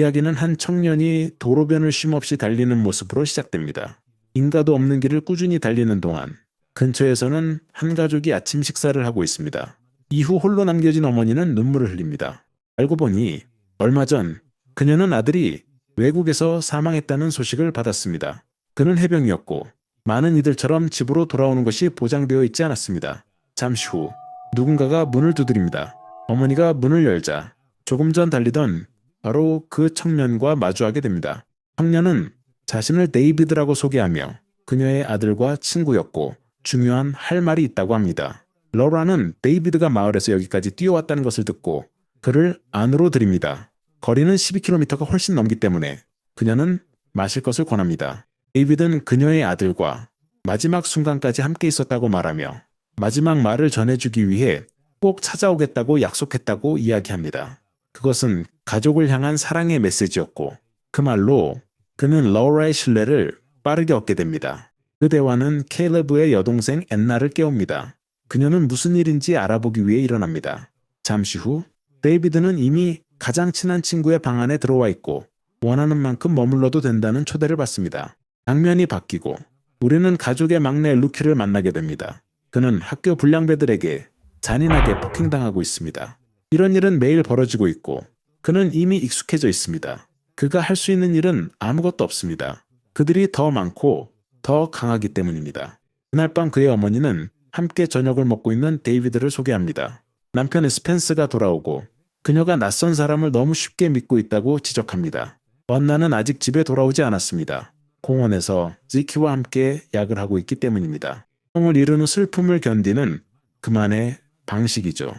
이야기는 한 청년이 도로변을 쉼없이 달리는 모습으로 시작됩니다. 인가도 없는 길을 꾸준히 달리는 동안 근처에서는 한 가족이 아침 식사를 하고 있습니다. 이후 홀로 남겨진 어머니는 눈물을 흘립니다. 알고 보니 얼마 전 그녀는 아들이 외국에서 사망했다는 소식을 받았습니다. 그는 해병이었고 많은 이들처럼 집으로 돌아오는 것이 보장되어 있지 않았습니다. 잠시 후 누군가가 문을 두드립니다. 어머니가 문을 열자 조금 전 달리던 바로 그 청년과 마주하게 됩니다. 청년은 자신을 데이비드라고 소개하며 그녀의 아들과 친구였고 중요한 할 말이 있다고 합니다. 러라는 데이비드가 마을에서 여기까지 뛰어왔다는 것을 듣고 그를 안으로 들입니다. 거리는 12km가 훨씬 넘기 때문에 그녀는 마실 것을 권합니다. 데이비드는 그녀의 아들과 마지막 순간까지 함께 있었다고 말하며 마지막 말을 전해주기 위해 꼭 찾아오겠다고 약속했다고 이야기합니다. 그것은 가족을 향한 사랑의 메시지였고 그 말로 그는 러라의 신뢰를 빠르게 얻게 됩니다. 그 대화는 케일러브의 여동생 앤나를 깨웁니다. 그녀는 무슨 일인지 알아보기 위해 일어납니다. 잠시 후 데이비드는 이미 가장 친한 친구의 방 안에 들어와 있고 원하는 만큼 머물러도 된다는 초대를 받습니다. 장면이 바뀌고 우리는 가족의 막내 루키를 만나게 됩니다. 그는 학교 불량배들에게 잔인하게 폭행당하고 있습니다. 이런 일은 매일 벌어지고 있고 그는 이미 익숙해져 있습니다. 그가 할 수 있는 일은 아무것도 없습니다. 그들이 더 많고 더 강하기 때문입니다. 그날 밤 그의 어머니는 함께 저녁을 먹고 있는 데이비드를 소개합니다. 남편 스펜스가 돌아오고 그녀가 낯선 사람을 너무 쉽게 믿고 있다고 지적합니다. 언나는 아직 집에 돌아오지 않았습니다. 공원에서 지키와 함께 약을 하고 있기 때문입니다. 형을 이루는 슬픔을 견디는 그만의 방식이죠.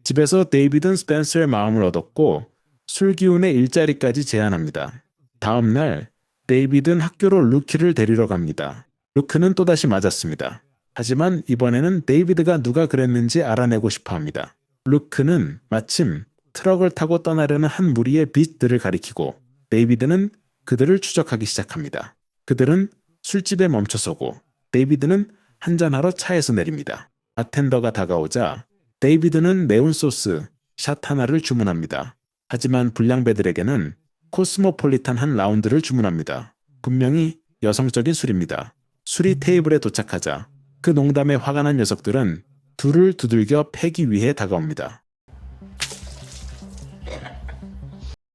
집에서 데이비드는 스펜서의 마음을 얻었고 술기운의 일자리까지 제안합니다. 다음 날 데이비드는 학교로 루키를 데리러 갑니다. 루크는 또다시 맞았습니다. 하지만 이번에는 데이비드가 누가 그랬는지 알아내고 싶어 합니다. 루크는 마침 트럭을 타고 떠나려는 한 무리의 빛들을 가리키고 데이비드는 그들을 추적하기 시작합니다. 그들은 술집에 멈춰서고 데이비드는 한잔하러 차에서 내립니다. 바텐더가 다가오자 데이비드는 매운 소스 샷 하나를 주문합니다. 하지만 불량배들에게는 코스모폴리탄 한 라운드를 주문합니다. 분명히 여성적인 술입니다. 술이 테이블에 도착하자 그 농담에 화가 난 녀석들은 둘을 두들겨 패기 위해 다가옵니다.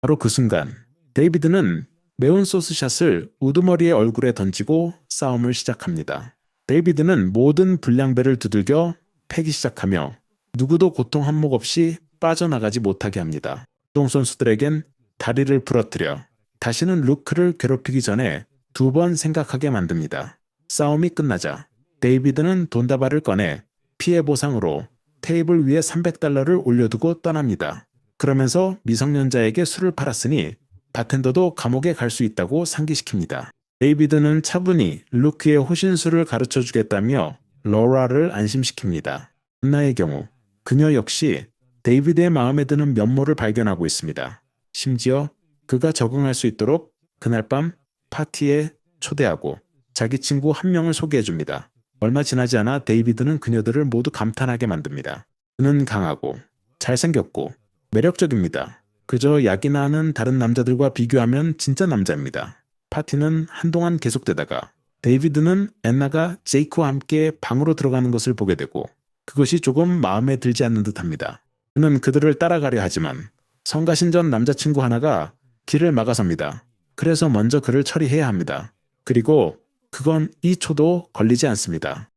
바로 그 순간 데이비드는 매운 소스샷을 우두머리의 얼굴에 던지고 싸움을 시작합니다. 데이비드는 모든 불량배를 두들겨 패기 시작하며 누구도 고통 한몫 없이 빠져나가지 못하게 합니다. 운동선수들에겐 다리를 부러뜨려 다시는 루크를 괴롭히기 전에 2번 생각하게 만듭니다. 싸움이 끝나자 데이비드는 돈다발을 꺼내 피해 보상으로 테이블 위에 $300를 올려두고 떠납니다. 그러면서 미성년자에게 술을 팔았으니 바텐더도 감옥에 갈 수 있다고 상기시킵니다. 데이비드는 차분히 루크의 호신술을 가르쳐주겠다며 러라를 안심시킵니다. 안나의 경우 그녀 역시 데이비드의 마음에 드는 면모를 발견하고 있습니다. 심지어 그가 적응할 수 있도록 그날 밤 파티에 초대하고 자기 친구 한 명을 소개해줍니다. 얼마 지나지 않아 데이비드는 그녀들을 모두 감탄하게 만듭니다. 그는 강하고 잘생겼고 매력적입니다. 그저 약이나 하는 다른 남자들과 비교하면 진짜 남자입니다. 파티는 한동안 계속되다가 데이비드는 앤나가 제이크와 함께 방으로 들어가는 것을 보게 되고 그것이 조금 마음에 들지 않는 듯합니다. 그는 그들을 따라가려 하지만 성가신전 남자친구 하나가 길을 막아섭니다. 그래서 먼저 그를 처리해야 합니다. 그리고 그건 2초도 걸리지 않습니다.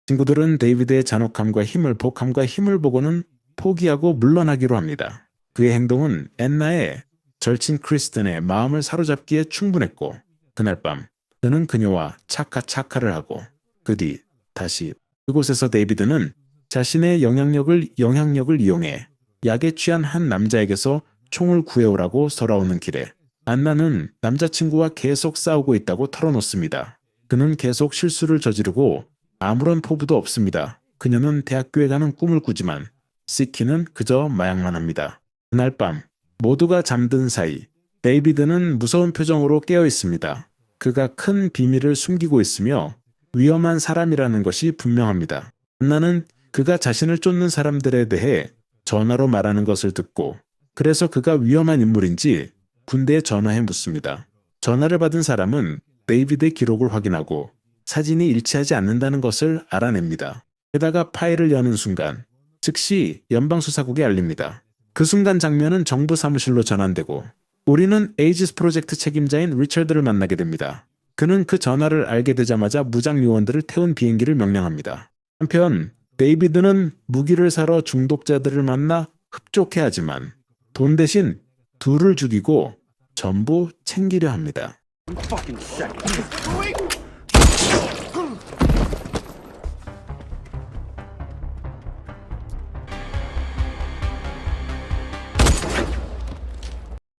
친구들은 데이비드의 잔혹함과 복함과 힘을 보고는 포기하고 물러나기로 합니다. 그의 행동은 앤나의 절친 크리스틴의 마음을 사로잡기에 충분했고 그날 밤 그는 그녀와 차카차카를 하고 그 뒤 다시 그곳에서 데이비드는 자신의 영향력을 이용해 약에 취한 한 남자에게서 총을 구해오라고 돌아오는 길에 안나는 남자친구와 계속 싸우고 있다고 털어놓습니다. 그는 계속 실수를 저지르고 아무런 포부도 없습니다. 그녀는 대학교에 가는 꿈을 꾸지만 시키는 그저 마약만 합니다. 그날 밤 모두가 잠든 사이 데이비드는 무서운 표정으로 깨어 있습니다. 그가 큰 비밀을 숨기고 있으며 위험한 사람이라는 것이 분명합니다. 안나는 그가 자신을 쫓는 사람들에 대해 전화로 말하는 것을 듣고 그래서 그가 위험한 인물인지 군대에 전화해 묻습니다. 전화를 받은 사람은 데이비드의 기록을 확인하고 사진이 일치하지 않는다는 것을 알아냅니다. 게다가 파일을 여는 순간 즉시 연방수사국에 알립니다. 그 순간 장면은 정부 사무실로 전환되고 우리는 에이지스 프로젝트 책임자인 리처드를 만나게 됩니다. 그는 그 전화를 알게 되자마자 무장 요원들을 태운 비행기를 명령합니다. 한편 데이비드는 무기를 사러 중독자들을 만나 흡족해하지만 돈 대신 둘을 죽이고 전부 챙기려 합니다.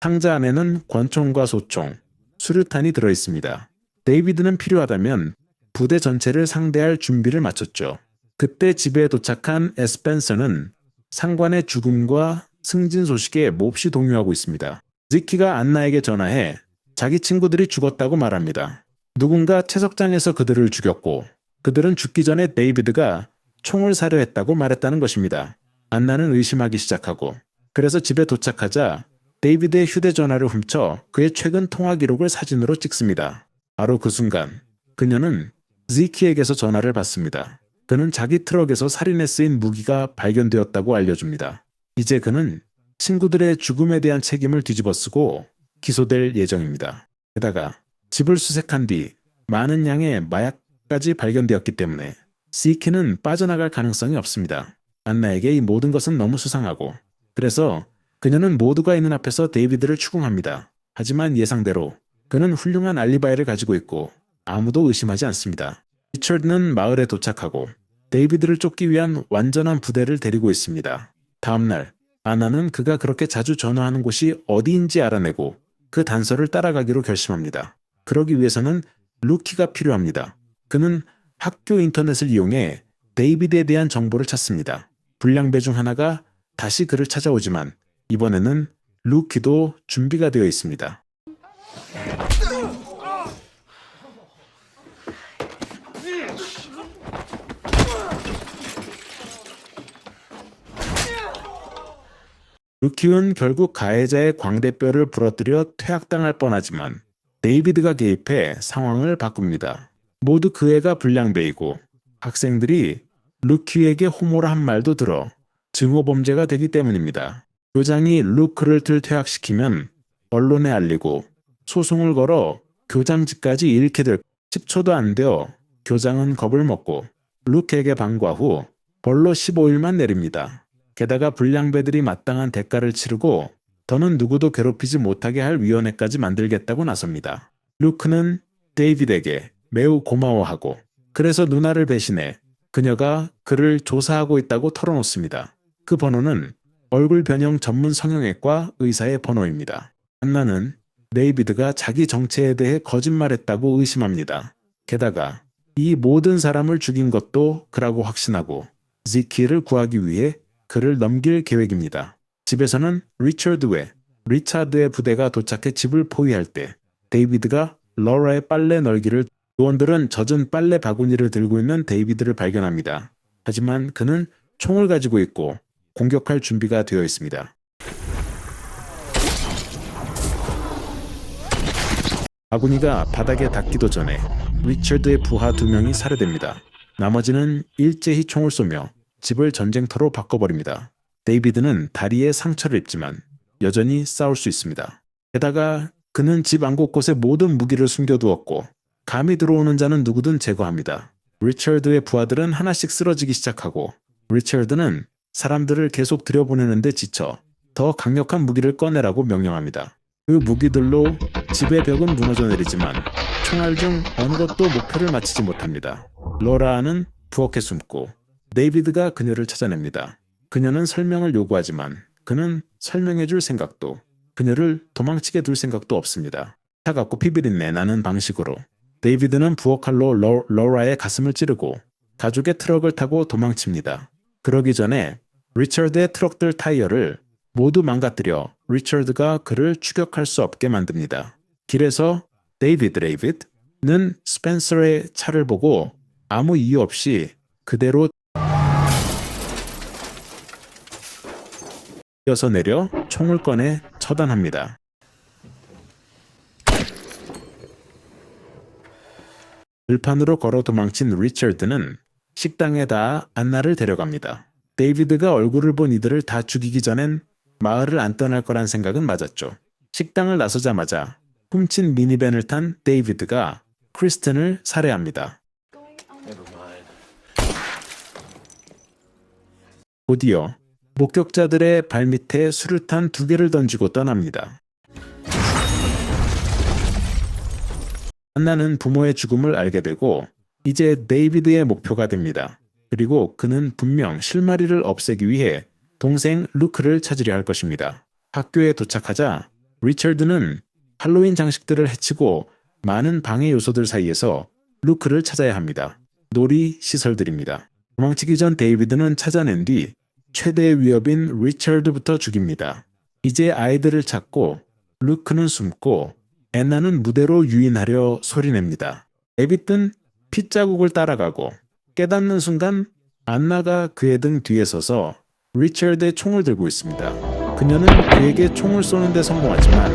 상자 안에는 권총과 소총, 수류탄이 들어있습니다. 데이비드는 필요하다면 부대 전체를 상대할 준비를 마쳤죠. 그때 집에 도착한 에스펜서는 상관의 죽음과 승진 소식에 몹시 동요하고 있습니다. 지키가 안나에게 전화해 자기 친구들이 죽었다고 말합니다. 누군가 채석장에서 그들을 죽였고 그들은 죽기 전에 데이비드가 총을 사려 했다고 말했다는 것입니다. 안나는 의심하기 시작하고 그래서 집에 도착하자 데이비드의 휴대전화를 훔쳐 그의 최근 통화 기록을 사진으로 찍습니다. 바로 그 순간 그녀는 지키에게서 전화를 받습니다. 그는 자기 트럭에서 살인에 쓰인 무기가 발견되었다고 알려줍니다. 이제 그는 친구들의 죽음에 대한 책임을 뒤집어쓰고 기소될 예정입니다. 게다가 집을 수색한 뒤 많은 양의 마약까지 발견되었기 때문에 지키는 빠져나갈 가능성이 없습니다. 안나에게 이 모든 것은 너무 수상하고 그래서 그녀는 모두가 있는 앞에서 데이비드를 추궁합니다. 하지만 예상대로 그는 훌륭한 알리바이를 가지고 있고 아무도 의심하지 않습니다. 리처드는 마을에 도착하고 데이비드를 쫓기 위한 완전한 부대를 데리고 있습니다. 다음날 아나는 그가 그렇게 자주 전화하는 곳이 어디인지 알아내고 그 단서를 따라가기로 결심합니다. 그러기 위해서는 루키가 필요합니다. 그는 학교 인터넷을 이용해 데이비드에 대한 정보를 찾습니다. 불량배 중 하나가 다시 그를 찾아오지만 이번에는 루키도 준비가 되어 있습니다. 루키는 결국 가해자의 광대뼈를 부러뜨려 퇴학당할 뻔하지만 데이비드가 개입해 상황을 바꿉니다. 모두 그 애가 불량배이고 학생들이 루키에게 호모라 한 말도 들어 증오범죄가 되기 때문입니다. 교장이 루크를 퇴학시키면 언론에 알리고 소송을 걸어 교장직까지 잃게 될 10초도 안 되어 교장은 겁을 먹고 루크에게 방과 후 벌로 15일만 내립니다. 게다가 불량배들이 마땅한 대가를 치르고 더는 누구도 괴롭히지 못하게 할 위원회까지 만들겠다고 나섭니다. 루크는 데이비드에게 매우 고마워하고 그래서 누나를 배신해 그녀가 그를 조사하고 있다고 털어놓습니다. 그 번호는 얼굴 변형 전문 성형외과 의사의 번호입니다. 안나는 데이비드가 자기 정체에 대해 거짓말했다고 의심합니다. 게다가 이 모든 사람을 죽인 것도 그라고 확신하고 지키를 구하기 위해 그를 넘길 계획입니다. 집에서는 리차드의 부대가 도착해 집을 포위할 때 데이비드가 러라의 빨래 널기를 요원들은 젖은 빨래 바구니를 들고 있는 데이비드를 발견합니다. 하지만 그는 총을 가지고 있고 공격할 준비가 되어 있습니다. 바구니가 바닥에 닿기도 전에 리처드의 부하 2명이 살해됩니다. 나머지는 일제히 총을 쏘며 집을 전쟁터로 바꿔버립니다. 데이비드는 다리에 상처를 입지만 여전히 싸울 수 있습니다. 게다가 그는 집 안 곳곳에 모든 무기를 숨겨두었고 감이 들어오는 자는 누구든 제거합니다. 리처드의 부하들은 하나씩 쓰러지기 시작하고 리처드는 사람들을 계속 들여보내는데 지쳐 더 강력한 무기를 꺼내라고 명령합니다. 그 무기들로 집의 벽은 무너져 내리지만 총알 중 어느 것도 목표를 맞히지 못합니다. 로라는 부엌에 숨고 데이비드가 그녀를 찾아냅니다. 그녀는 설명을 요구하지만 그는 설명해줄 생각도 그녀를 도망치게 둘 생각도 없습니다. 차갑고 피비린내 나는 방식으로 데이비드는 부엌칼로 로라의 가슴을 찌르고 가죽의 트럭을 타고 도망칩니다. 그러기 전에 리처드의 트럭들 타이어를 모두 망가뜨려 리처드가 그를 추격할 수 없게 만듭니다. 길에서 데이비드는 스펜서의 차를 보고 아무 이유 없이 그대로 뛰어서 내려 총을 꺼내 처단합니다. 들판으로 걸어 도망친 리처드는 식당에 닿아 안나를 데려갑니다. 데이비드가 얼굴을 본 이들을 다 죽이기 전엔 마을을 안 떠날 거란 생각은 맞았죠. 식당을 나서자마자 훔친 미니밴을 탄 데이비드가 크리스틴을 살해합니다. 곧이어 목격자들의 발밑에 수류탄 2개를 던지고 떠납니다. 안나는 부모의 죽음을 알게 되고 이제 데이비드의 목표가 됩니다. 그리고 그는 분명 실마리를 없애기 위해 동생 루크를 찾으려 할 것입니다. 학교에 도착하자 리처드는 할로윈 장식들을 해치고 많은 방해 요소들 사이에서 루크를 찾아야 합니다. 놀이 시설들입니다. 도망치기 전 데이비드는 찾아낸 뒤 최대의 위협인 리처드부터 죽입니다. 이제 아이들을 찾고 루크는 숨고 앤나는 무대로 유인하려 소리냅니다. 데이비드는 핏자국을 따라가고 깨닫는 순간 안나가 그의 등 뒤에 서서 리처드의 총을 들고 있습니다. 그녀는 그에게 총을 쏘는 데 성공하지만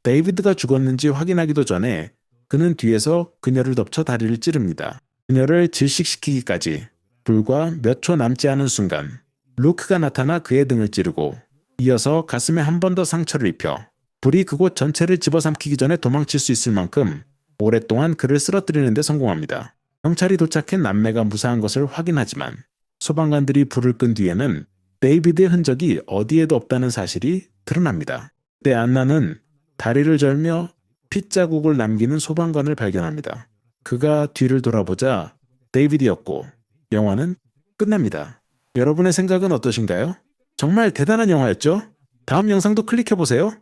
데이비드가 죽었는지 확인하기도 전에 그는 뒤에서 그녀를 덮쳐 다리를 찌릅니다. 그녀를 질식시키기까지 불과 몇 초 남지 않은 순간 루크가 나타나 그의 등을 찌르고 이어서 가슴에 한 번 더 상처를 입혀 불이 그곳 전체를 집어삼키기 전에 도망칠 수 있을 만큼 오랫동안 그를 쓰러뜨리는 데 성공합니다. 경찰이 도착해 남매가 무사한 것을 확인하지만 소방관들이 불을 끈 뒤에는 데이비드의 흔적이 어디에도 없다는 사실이 드러납니다. 그때 안나는 다리를 절며 핏자국을 남기는 소방관을 발견합니다. 그가 뒤를 돌아보자 데이비드였고 영화는 끝납니다. 여러분의 생각은 어떠신가요? 정말 대단한 영화였죠? 다음 영상도 클릭해보세요.